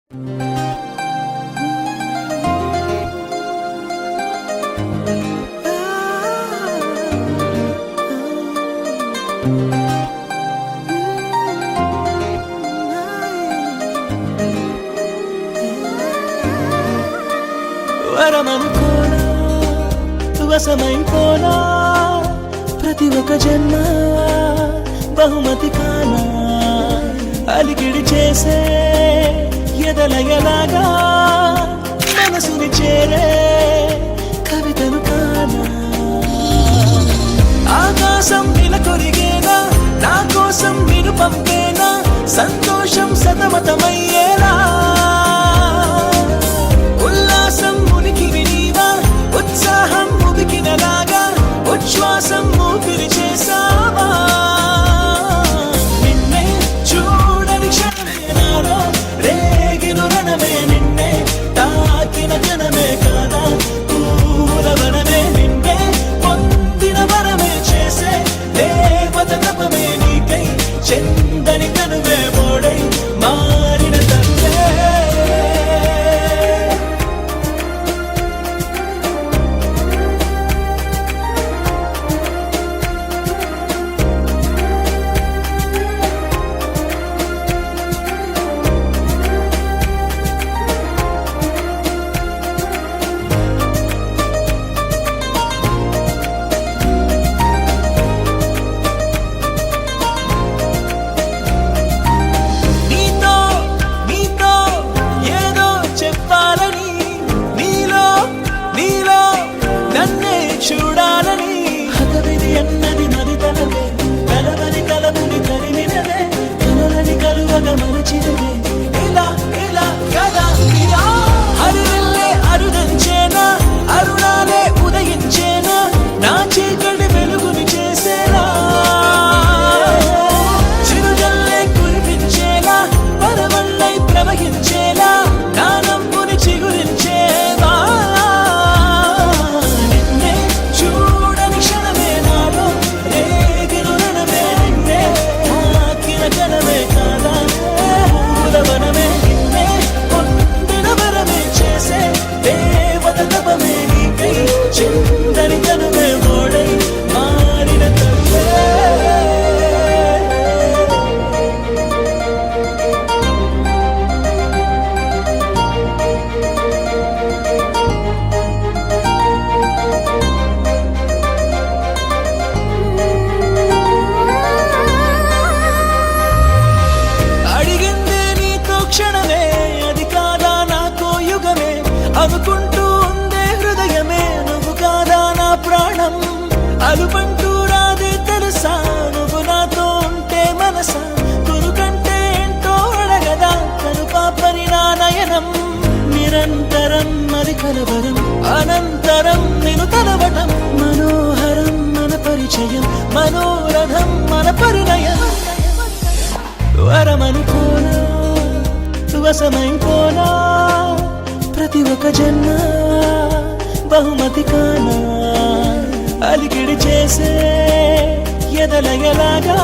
వరమనుకోనా వశమైపోనా ప్రతి ఒక్క జన్మ బహుమతి కానా అలికిడి చేసే ఎదలయలాగా మనసుని చేరే కవితను కానా ఆకాశం నిలకొరిగేనా నా కోసం నిన్ను పంపేనా సంతోషం సతమతమయ్యేలా ఉల్లాసం మునికి వినీవా ఉత్సాహం ముగికినలాగా ఉచ్ఛ్వాసం ఊపిరి చేసావా నిన్నే చూడని క్షణమే నాలో రేగిన రణమే నిన్నే తాకిన జనమే కాదా పూలవనమే నిన్నే పొందిన వరమే చేసే దేవత తపమే నీకై చెందని కనువే మోడై మారిన తనువే చూడాలని హతవిధి అన్నది నది తనవే కలవని కలముని తరిమినదే కలలని కలువగా మరచినదే ఇలా ఇలా కదా ఇలా హరిల్లే అరుదంచేనా అరుణాలే ఉదయించేనా నా చీకటి వెలుగుని చేసేలా చిరుజల్లే కురిపించేలా పరవళ్ళై ప్రవహించేలా నా నమ్ముని చిగురించేవా చిందని కనువే మోడై మారిన తనువే అడిగిందే నీతో క్షణమే అది కాదా నాకో యుగమే అనుకుంటూ ఉందే హృదయమే నువ్వు కాదా నా ప్రాణం అలుపంటూ రాదే తెలుసా నువ్వు నాతో ఉంటే మనసా కొనుకంటే ఏంటో అడగదా కనుపాపరి నా నయనం నిరంతరం మరి కలవరం అనంతరం నేను తలవటం మనోహరం మన పరిచయం మనోరథం మన పరిణయం వరమనుకోనా వశమైపోనా ప్రతి ఒక్క జన్మ బహుమతి కానా అలికిడి చేసే ఎదలయలాగా